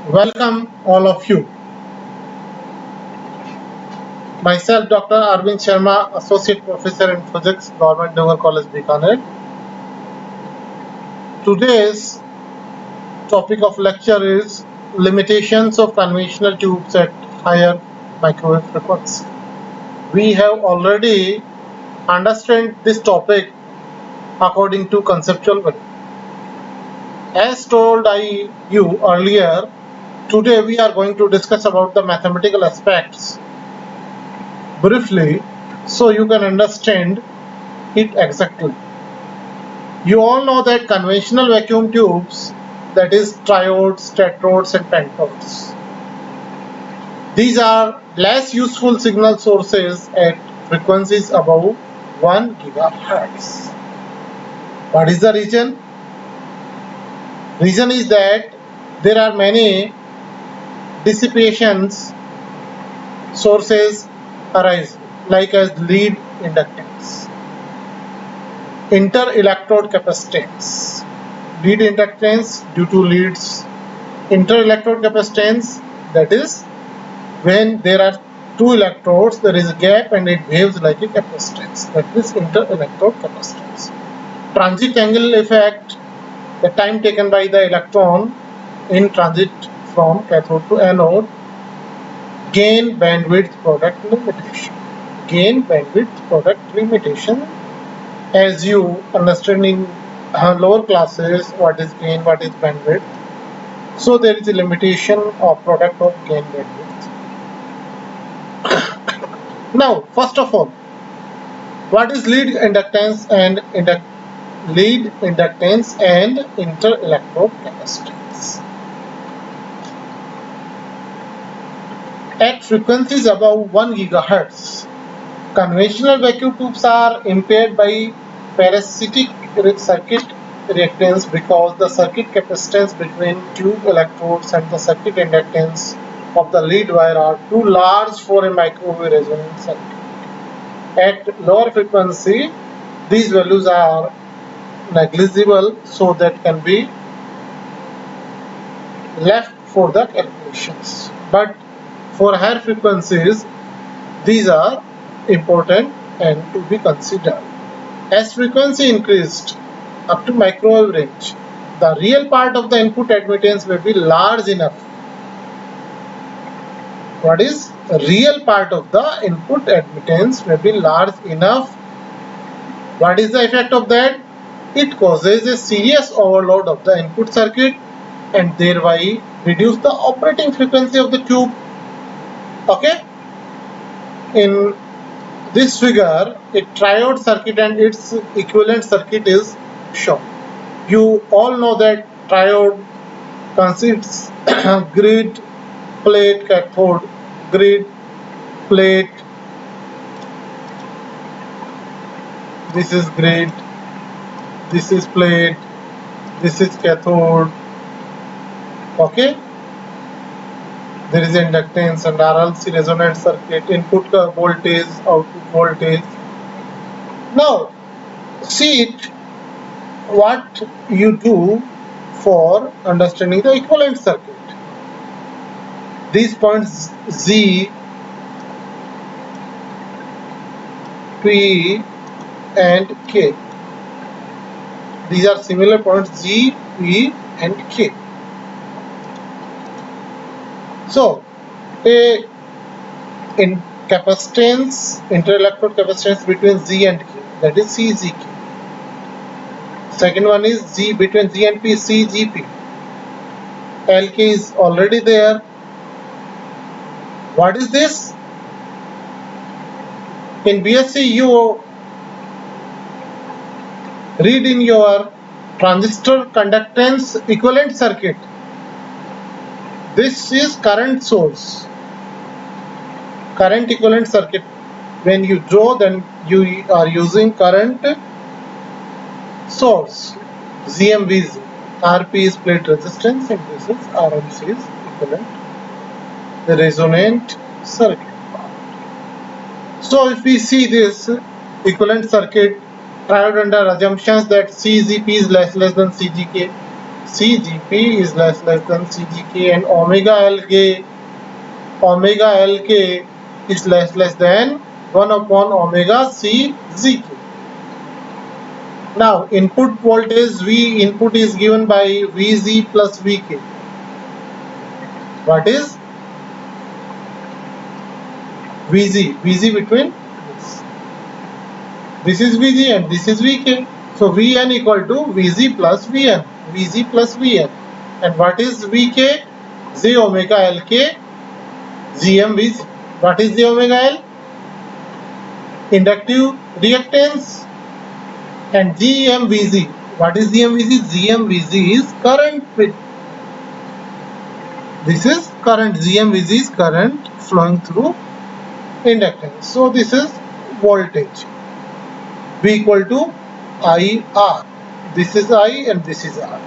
Welcome all of you. Myself Dr. Arvind Sharma, Associate Professor in Physics, Government Naval College, Bikaner. Today's topic of lecture is limitations of conventional tubes at higher microwave frequency. We have already understood this topic according to conceptual way. As told you earlier, today we are going to discuss about the mathematical aspects briefly so you can understand it exactly. You all know that conventional vacuum tubes, that is triodes, tetrodes and pentodes, these are less useful signal sources at frequencies above 1 gigahertz. What is the reason? Reason is that there are many dissipations sources arise, like as lead inductance, inter-electrode capacitance. Lead inductance due to leads, inter-electrode capacitance, that is when there are two electrodes, there is a gap and it behaves like a capacitance, that is inter-electrode capacitance. Transit angle effect, the time taken by the electron in transit from cathode to anode. Gain bandwidth product limitation. Gain bandwidth product limitation. As you understand in lower classes what is gain, what is bandwidth. So there is a limitation of product of gain bandwidth. Now, first of all, what is lead inductance and inter-electrode capacitance? At frequencies above 1 gigahertz, conventional vacuum tubes are impaired by parasitic circuit reactance because the circuit capacitance between tube electrodes and the circuit inductance of the lead wire are too large for a microwave resonance circuit. At lower frequency, these values are negligible, so that can be left for the calculations. But for higher frequencies, these are important and to be considered. As frequency increased up to microwave range, the real part of the input admittance may be large enough. What is the real part of the input admittance may be large enough. What is the effect of that? It causes a serious overload of the input circuit and thereby reduce the operating frequency of the tube. Okay? In this figure, a triode circuit and its equivalent circuit is shown. You all know that triode consists grid, plate, cathode, grid, plate. This is grid, this is plate, this is cathode. Okay? There is inductance and RLC resonant circuit, input voltage, output voltage. Now, see it, what you do for understanding the equivalent circuit. These points Z, P and K. These are similar points G, P and K. So, in capacitance, inter-electrode capacitance between Z and K, that is CZK. Second one is Z between Z and P, CGP. LK is already there. What is this? In BSc, you read in your transistor conductance equivalent circuit. This is current source, current equivalent circuit. When you draw, then you are using current source, ZMVZ. RP is plate resistance and this is RMC is equivalent, the resonant circuit. So if we see this equivalent circuit triode under assumptions that CZP is less than CGK, CGP is less than CGK, and omega LK is less than 1 upon omega CZK. Now input voltage V input is given by Vz plus Vk. What is Vz? Vz between this is Vz and this is Vk. So Vn equal to Vz plus Vn. Vz plus Vn. And what is Vk? J omega Lk Gm Vz. What is J omega L? Inductive reactance. And GMVZ. What is GMVZ? GMVZ is current. This is current. GMVZ is current flowing through inductance. So this is voltage. V equal to IR. This is I and this is R.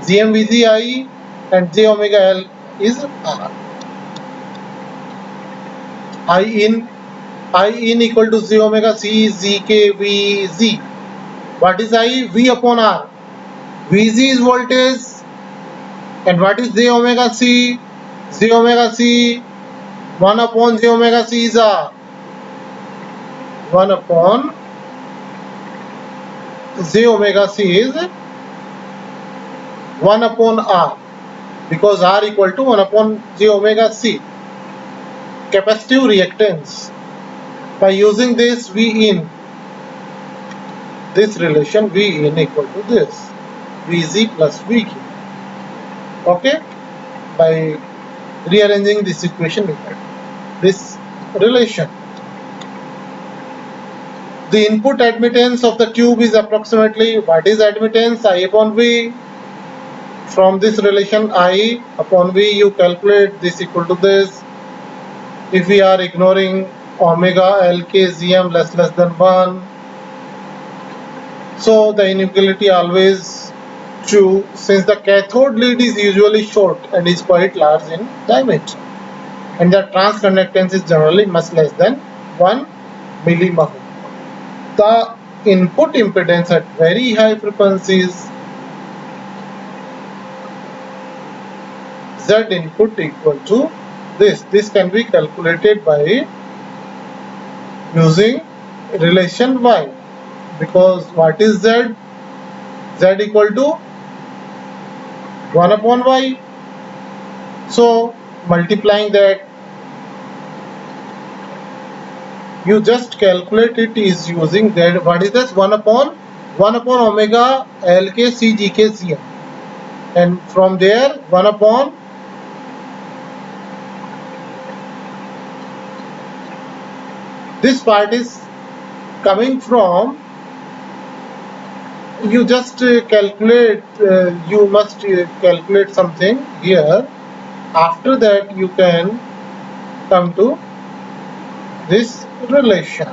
GMVZ I and J omega L is R. I in equal to J omega C ZK VZ. What is I? V upon R. Vz is voltage. And what is J omega C? J omega C 1 upon J omega C is R. 1 upon J omega C is 1 upon R, because R equal to 1 upon J omega C. Capacitive reactance. By using this V in, this relation V in equal to this Vz plus Vk. Okay, by rearranging this equation we get this relation. The input admittance of the tube is approximately, what is admittance? I upon V. From this relation I upon V you calculate this equal to this. If we are ignoring omega LKZM less than 1, so the inequality always true, since the cathode lead is usually short and is quite large in diameter, and the transconductance is generally much less than 1 millimole. The input impedance at very high frequencies, Z input equal to this. This can be calculated by using relation Y, because what is Z? Z equal to 1 upon Y. So multiplying that, you just calculate it is using that. What is this? 1 upon omega LK CGK Cm, and from there 1 upon this part is coming from, you just calculate, you must calculate something here. After that you can come to this relation.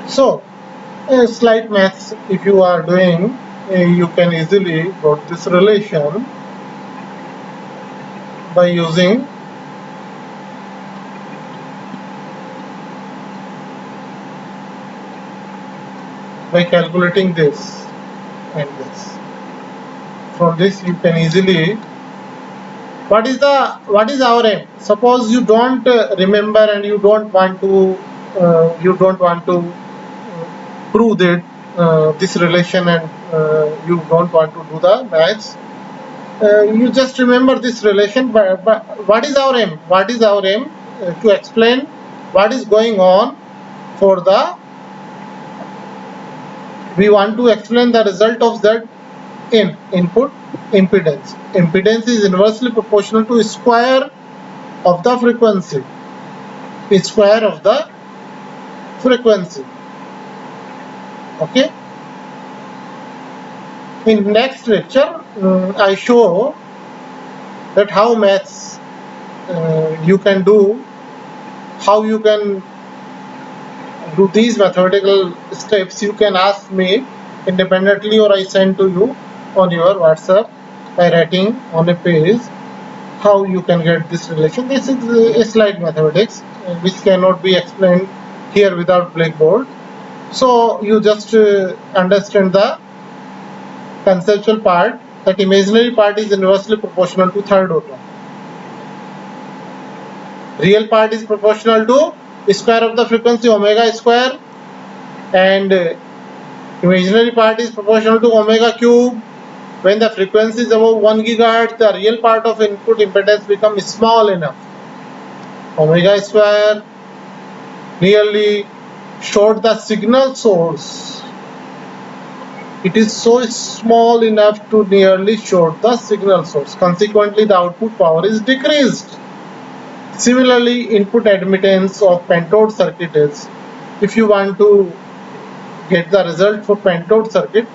So slight maths if you are doing, you can easily got this relation by using calculating this and this. From this you can easily, what is our aim? Suppose you don't remember and you don't want to prove that this relation, and you don't want to do the maths. You just remember this relation, but what is our aim? What is our aim? To explain what is going on for the, we want to explain the result of that input impedance. Impedance is inversely proportional to square of the frequency. Square of the frequency. Okay. In next lecture, I show that how maths you can do, how you can do these mathematical steps. You can ask me independently, or I send to you on your WhatsApp by writing on a page how you can get this relation. This is a slide mathematics which cannot be explained here without blackboard. So you just understand the conceptual part, that imaginary part is inversely proportional to third order. Real part is proportional to square of the frequency omega square, and imaginary part is proportional to omega cube. When the frequency is above 1 gigahertz, the real part of input impedance becomes small enough. Omega square nearly short the signal source. It is so small enough to nearly short the signal source. Consequently, the output power is decreased. Similarly, input admittance of pentode circuit is, if you want to get the result for pentode circuit,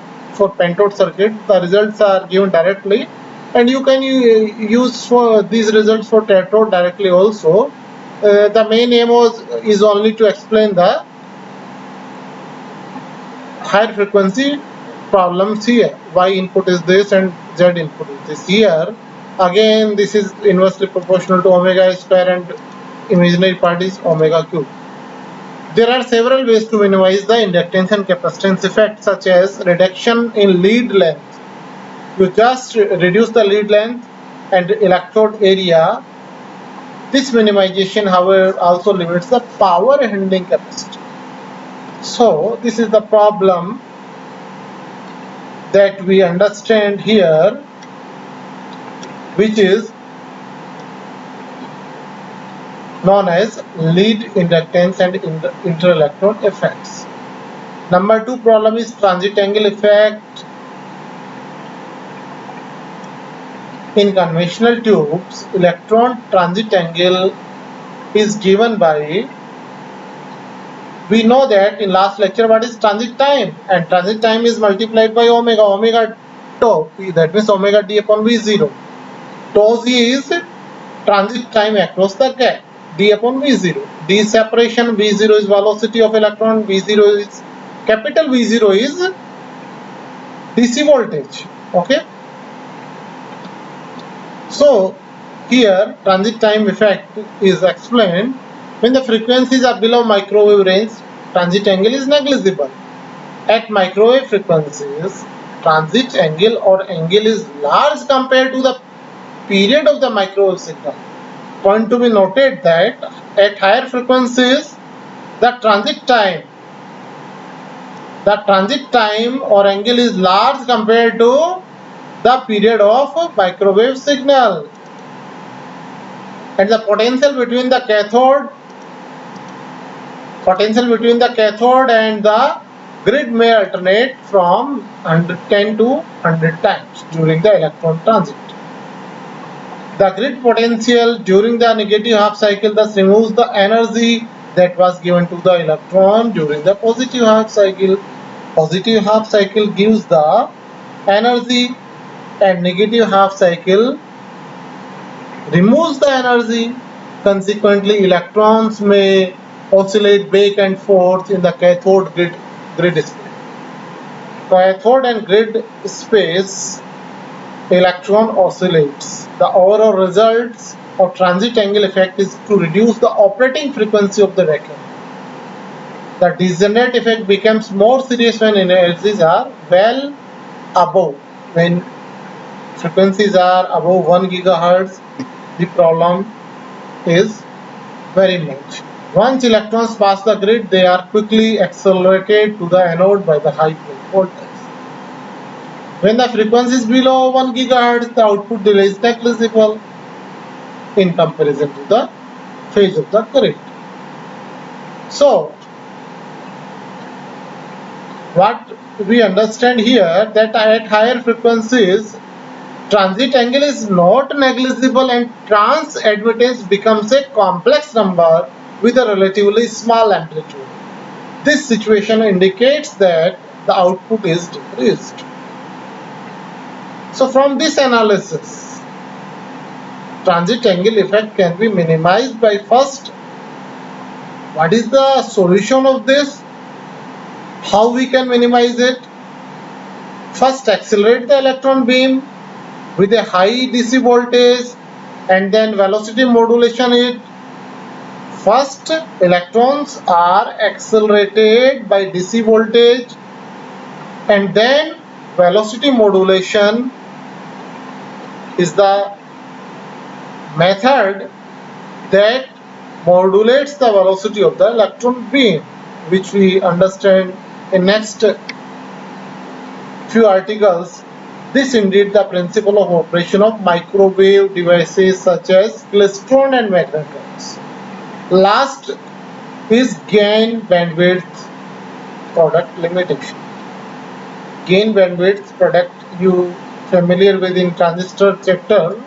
the results are given directly, and you can use for these results for tetrode directly also. The main aim is only to explain the higher frequency problems here. Y input is this and Z input is this. Here again this is inversely proportional to omega square and imaginary part is omega cube. There are several ways to minimize the inductance and capacitance effect, such as reduction in lead length. You just reduce the lead length and electrode area. This minimization, however, also limits the power handling capacity. So this is the problem that we understand here, which is known as lead inductance and interelectrode effects. Number 2 problem is transit angle effect. In conventional tubes, electron transit angle is given by, we know that in last lecture what is transit time, and transit time is multiplied by omega tau, that means omega d upon v0. Tau is transit time across the gap, d upon v0. D is separation, v0 is velocity of electron, v0 is capital V0 is DC voltage. Okay. So here transit time effect is explained. When the frequencies are below microwave range, transit angle is negligible. At microwave frequencies, transit angle or angle is large compared to the period of the microwave signal. Point to be noted that at higher frequencies, the transit time or angle is large compared to the period of microwave signal, and the potential between the cathode and the grid may alternate from 10 to 100 times during the electron transit. The grid potential during the negative half cycle thus removes the energy that was given to the electron during the positive half cycle. Positive half cycle gives the energy and negative half cycle removes the energy. Consequently, electrons may oscillate back and forth in the cathode grid space. Cathode and grid space, electron oscillates. The overall results of transit angle effect is to reduce the operating frequency of the vacuum. The degenerate effect becomes more serious when energies are well above. When frequencies are above 1 gigahertz, the problem is very much. Once electrons pass the grid, they are quickly accelerated to the anode by the high voltage. When the frequency is below 1 gigahertz, the output delay is negligible in comparison to the phase of the current. So, what we understand here, that at higher frequencies, transit angle is not negligible and trans admittance becomes a complex number with a relatively small amplitude. This situation indicates that the output is decreased. So from this analysis, transit angle effect can be minimized by, first, what is the solution of this? How we can minimize it? First, accelerate the electron beam with a high DC voltage and then velocity modulation it. First, electrons are accelerated by DC voltage, and then velocity modulation is the method that modulates the velocity of the electron beam, which we understand in next few articles. This indeed the principle of operation of microwave devices such as klystron and magnetrons. Last is gain bandwidth product limitation. Gain bandwidth product you familiar with in transistor chapter.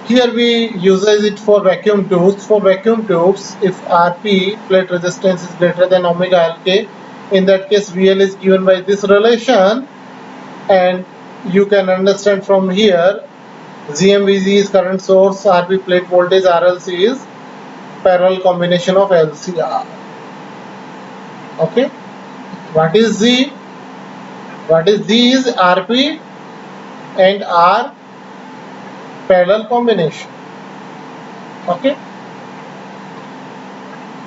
Here we uses it for vacuum tubes. For vacuum tubes, if Rp plate resistance is greater than omega Lk, in that case VL is given by this relation, and you can understand from here GMVG is current source, Rp plate voltage, RLC is parallel combination of LCR. Okay, what is Z? What is Z is Rp and R parallel combination. Okay,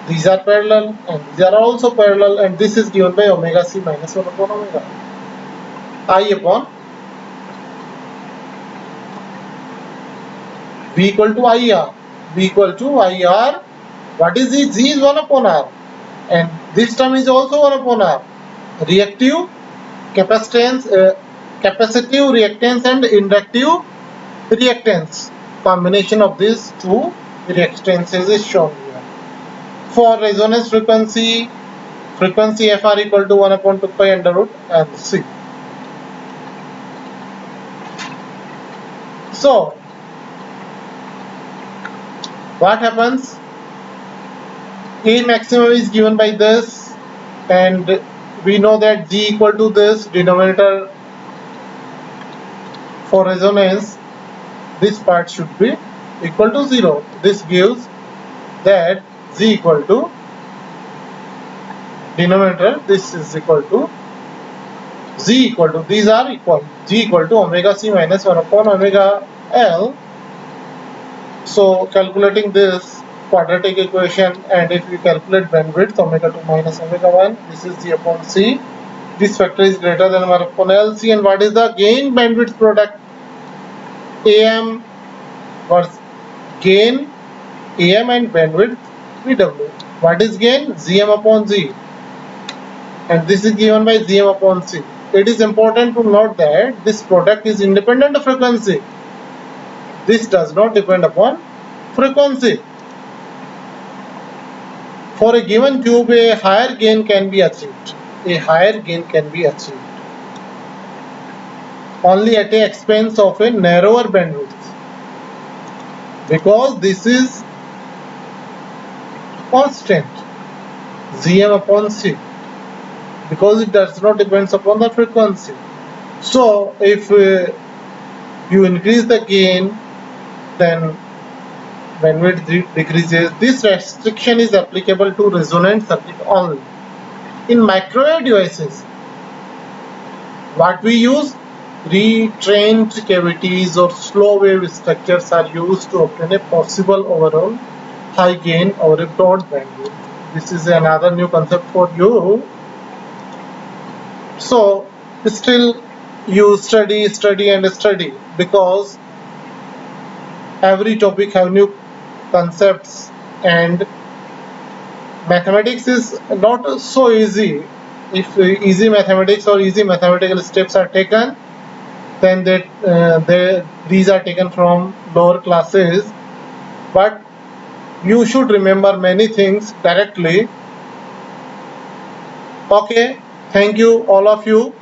these are parallel and these are also parallel, and this is given by omega C minus 1 upon omega I upon V equal to IR. V equal to IR. What is Z? Z is 1 upon R, and this term is also 1 upon R. Reactive capacitance, capacitive reactance and inductive reactance. Combination of these two reactances is shown here. For resonance frequency FR equal to 1 upon 2 pi under root LC. So what happens? A maximum is given by this, and we know that G equal to this denominator for resonance. This part should be equal to 0. This gives that Z equal to denominator, this is equal to Z equal to, these are equal, G equal to omega C minus 1 upon omega L. So calculating this quadratic equation, and if we calculate bandwidth omega 2 minus omega 1, this is G upon C. This factor is greater than 1 upon LC. And what is the gain bandwidth product? AM versus gain AM and bandwidth VW. What is gain? Gm upon G, and this is given by Gm upon C. It is important to note that this product is independent of frequency. This does not depend upon frequency. For a given tube, a higher gain can be achieved. A higher gain can be achieved only at the expense of a narrower bandwidth, because this is constant Gm upon C, because it does not depend upon the frequency. So if you increase the gain, then bandwidth decreases. This restriction is applicable to resonant circuit only. In microwave devices, what we use? Retrained cavities or slow wave structures are used to obtain a possible overall high gain over a broad bandwidth. This is another new concept for you. So still you study, because every topic have new concepts, and mathematics is not so easy. If easy mathematics or easy mathematical steps are taken, then these are taken from lower classes, but you should remember many things directly. Okay, thank you all of you.